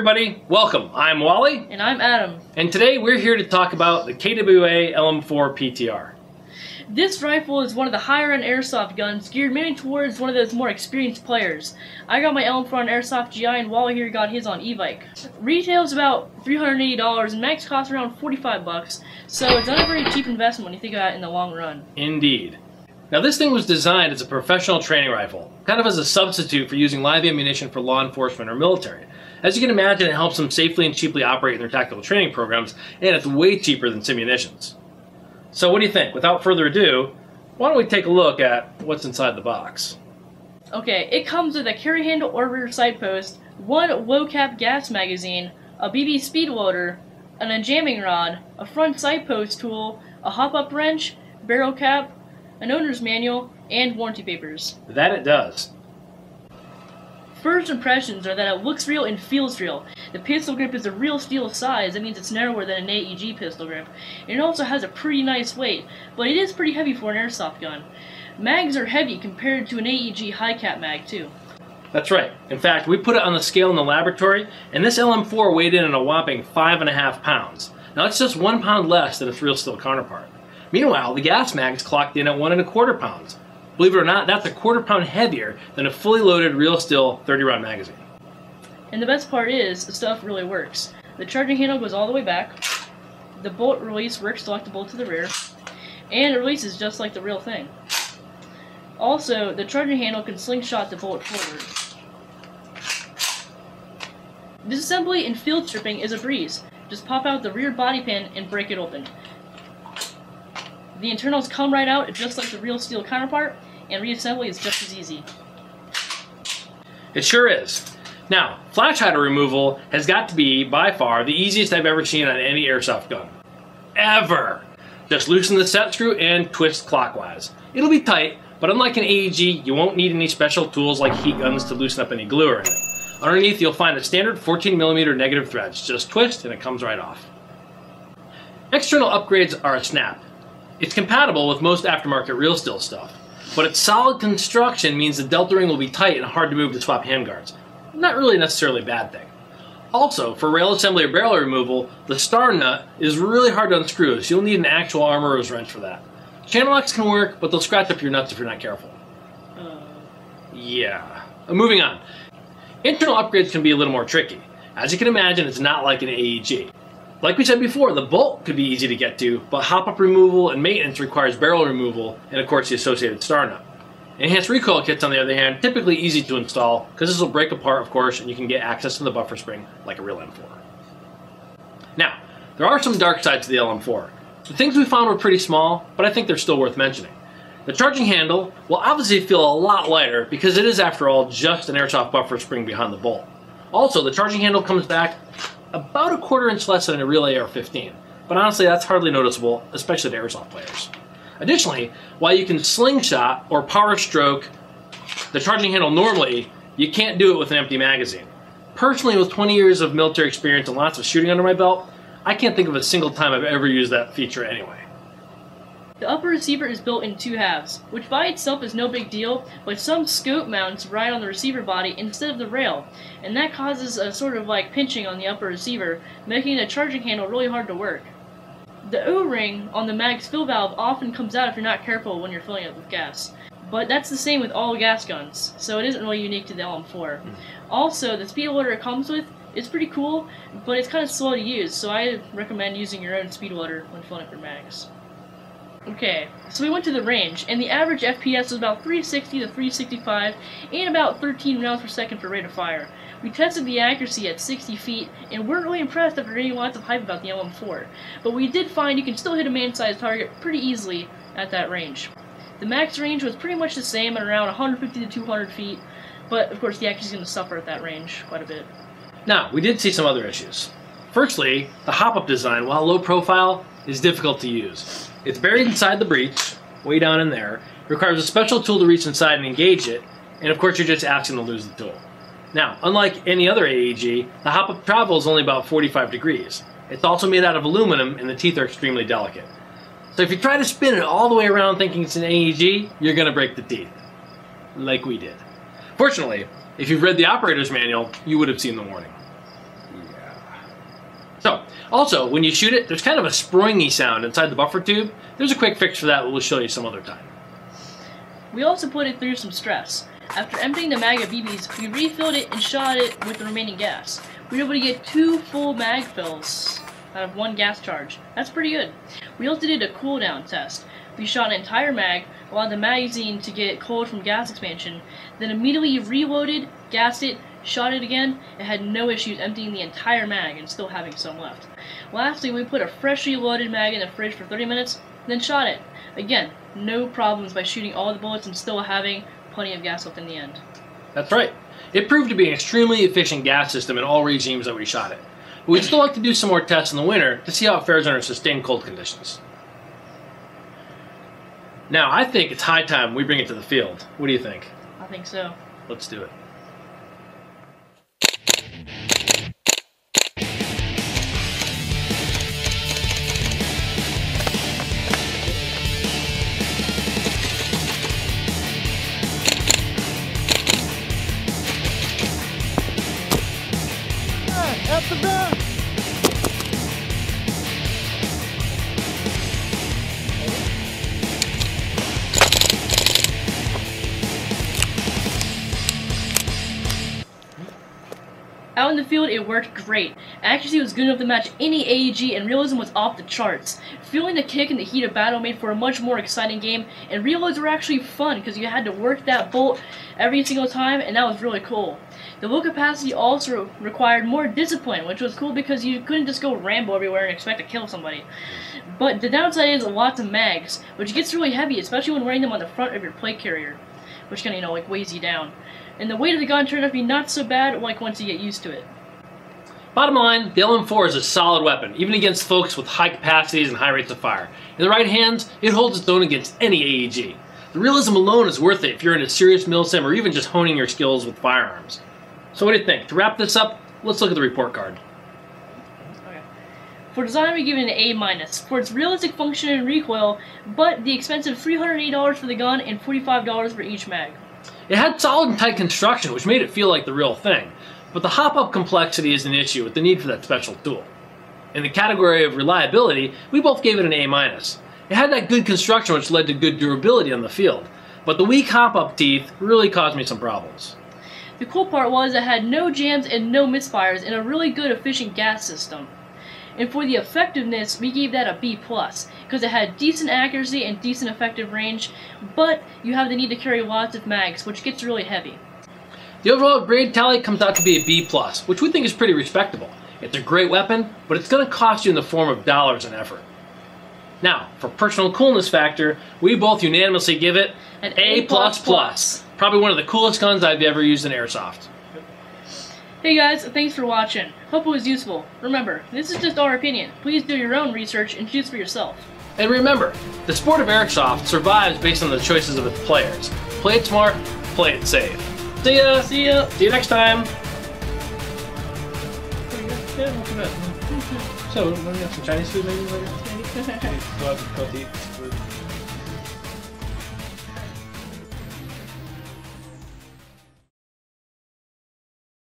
everybody, welcome. I'm Wally. And I'm Adam. And today we're here to talk about the KWA LM4 PTR. This rifle is one of the higher end airsoft guns geared mainly towards one of those more experienced players. I got my LM4 on Airsoft GI and Wally here got his on e-bike. Retails about $380 and mags cost around $45, so it's not a very cheap investment when you think about it in the long run. Indeed. Now this thing was designed as a professional training rifle, kind of as a substitute for using live ammunition for law enforcement or military. As you can imagine, it helps them safely and cheaply operate in their tactical training programs, and it's way cheaper than simunitions. So what do you think? Without further ado, why don't we take a look at what's inside the box? Okay, it comes with a carry handle or rear sight post, one low-cap gas magazine, a BB speed loader, a jamming rod, a front sight post tool, a hop-up wrench, barrel cap, an owner's manual, and warranty papers. That it does. First impressions are that it looks real and feels real. The pistol grip is a real steel size, that means it's narrower than an AEG pistol grip. And it also has a pretty nice weight, but it is pretty heavy for an airsoft gun. Mags are heavy compared to an AEG high cap mag too. That's right. In fact, we put it on the scale in the laboratory, and this LM4 weighed in at a whopping 5.5 pounds. Now that's just 1 pound less than its real steel counterpart. Meanwhile, the gas mags clocked in at 1.25 pounds. Believe it or not, that's a 1/4 pound heavier than a fully loaded real steel 30-round magazine. And the best part is, the stuff really works. The charging handle goes all the way back, the bolt release works to lock the bolt to the rear, and it releases just like the real thing. Also, the charging handle can slingshot the bolt forward. Disassembly and field stripping is a breeze. Just pop out the rear body pin and break it open. The internals come right out just like the real steel counterpart, and reassembly is just as easy. It sure is. Now, flash hider removal has got to be, by far, the easiest I've ever seen on any airsoft gun. Ever! Just loosen the set screw and twist clockwise. It'll be tight, but unlike an AEG, you won't need any special tools like heat guns to loosen up any glue or anything. Underneath, you'll find the standard 14mm negative threads. Just twist and it comes right off. External upgrades are a snap. It's compatible with most aftermarket real steel stuff, but its solid construction means the delta ring will be tight and hard to move to swap handguards. Not really necessarily a bad thing. Also, for rail assembly or barrel removal, the star nut is really hard to unscrew, so you'll need an actual armorer's wrench for that. Channel locks can work, but they'll scratch up your nuts if you're not careful. Yeah. Moving on. Internal upgrades can be a little more tricky. As you can imagine, it's not like an AEG. Like we said before, the bolt could be easy to get to, but hop-up removal and maintenance requires barrel removal and, of course, the associated star nut. Enhanced recoil kits, on the other hand, typically easy to install, because this will break apart, of course, and you can get access to the buffer spring like a real M4. Now, there are some dark sides to the LM4. The things we found were pretty small, but I think they're still worth mentioning. The charging handle will obviously feel a lot lighter, because it is, after all, just an airsoft buffer spring behind the bolt. Also, the charging handle comes back about a 1/4 inch less than a real AR-15, but honestly that's hardly noticeable, especially to airsoft players. Additionally, while you can slingshot or power stroke the charging handle normally, you can't do it with an empty magazine. Personally, with 20 years of military experience and lots of shooting under my belt, I can't think of a single time I've ever used that feature anyway. The upper receiver is built in 2 halves, which by itself is no big deal, but some scope mounts ride on the receiver body instead of the rail, and that causes a sort of like pinching on the upper receiver, making the charging handle really hard to work. The O-ring on the mag's fill valve often comes out if you're not careful when you're filling it with gas, but that's the same with all gas guns, so it isn't really unique to the LM4. Also, the speed loader it comes with is pretty cool, but it's kind of slow to use, so I recommend using your own speed loader when filling up your mags. Okay, so we went to the range, and the average FPS was about 360 to 365, and about 13 rounds per second for rate of fire. We tested the accuracy at 60 feet, and weren't really impressed after getting lots of hype about the LM4, but we did find you can still hit a man-sized target pretty easily at that range. The max range was pretty much the same at around 150 to 200 feet, but of course the accuracy is going to suffer at that range quite a bit. Now, we did see some other issues. Firstly, the hop-up design, while low profile, is difficult to use. It's buried inside the breech, way down in there. It requires a special tool to reach inside and engage it, and of course you're just asking to lose the tool. Now, unlike any other AEG, the hop-up travel is only about 45 degrees. It's also made out of aluminum, and the teeth are extremely delicate. So if you try to spin it all the way around thinking it's an AEG, you're going to break the teeth. Like we did. Fortunately, if you've read the operator's manual, you would have seen the warning. So, also, when you shoot it, there's kind of a springy sound inside the buffer tube. There's a quick fix for that we'll show you some other time. We also put it through some stress. After emptying the mag of BBs, we refilled it and shot it with the remaining gas. We were able to get 2 full mag fills out of 1 gas charge. That's pretty good. We also did a cooldown test. We shot an entire mag, allowed the magazine to get cold from gas expansion, then immediately reloaded, gassed it, shot it again, and had no issues emptying the entire mag and still having some left. Lastly, we put a freshly loaded mag in the fridge for 30 minutes, then shot it. Again, no problems by shooting all the bullets and still having plenty of gas left in the end. That's right. It proved to be an extremely efficient gas system in all regimes that we shot it. But we'd still like to do some more tests in the winter to see how it fares under sustained cold conditions. Now, I think it's high time we bring it to the field. What do you think? I think so. Let's do it. At the back! Out in the field, it worked great. Accuracy was good enough to match any AEG, and realism was off the charts. Feeling the kick and the heat of battle made for a much more exciting game, and reloads were actually fun because you had to work that bolt every single time, and that was really cool. The low capacity also required more discipline, which was cool because you couldn't just go Rambo everywhere and expect to kill somebody. But the downside is lots of mags, which gets really heavy, especially when wearing them on the front of your plate carrier, which kind of, like weighs you down. And the weight of the gun turned out to be not so bad, like once you get used to it. Bottom line, the LM4 is a solid weapon, even against folks with high capacities and high rates of fire. In the right hands, it holds its own against any AEG. The realism alone is worth it if you're into serious milsim or even just honing your skills with firearms. So what do you think? To wrap this up, let's look at the report card. Okay. For design, we give it an A- for its realistic function and recoil, but the expensive $380 for the gun and $45 for each mag. It had solid and tight construction, which made it feel like the real thing, but the hop-up complexity is an issue with the need for that special tool. In the category of reliability, we both gave it an A-. It had that good construction which led to good durability on the field, but the weak hop-up teeth really caused me some problems. The cool part was it had no jams and no misfires and a really good efficient gas system. And for the effectiveness, we gave that a B+, because it had decent accuracy and decent effective range, but you have the need to carry lots of mags, which gets really heavy. The overall grade tally comes out to be a B+, which we think is pretty respectable. It's a great weapon, but it's going to cost you in the form of dollars and effort. Now, for personal coolness factor, we both unanimously give it An A++. Probably one of the coolest guns I've ever used in Airsoft. Hey guys, thanks for watching. Hope it was useful. Remember, this is just our opinion. Please do your own research and choose for yourself. And remember, the sport of Airsoft survives based on the choices of its players. Play it smart, play it safe. See ya! See ya! See you next time! So, we have some Chinese food maybe later? Okay. We'll have to eat.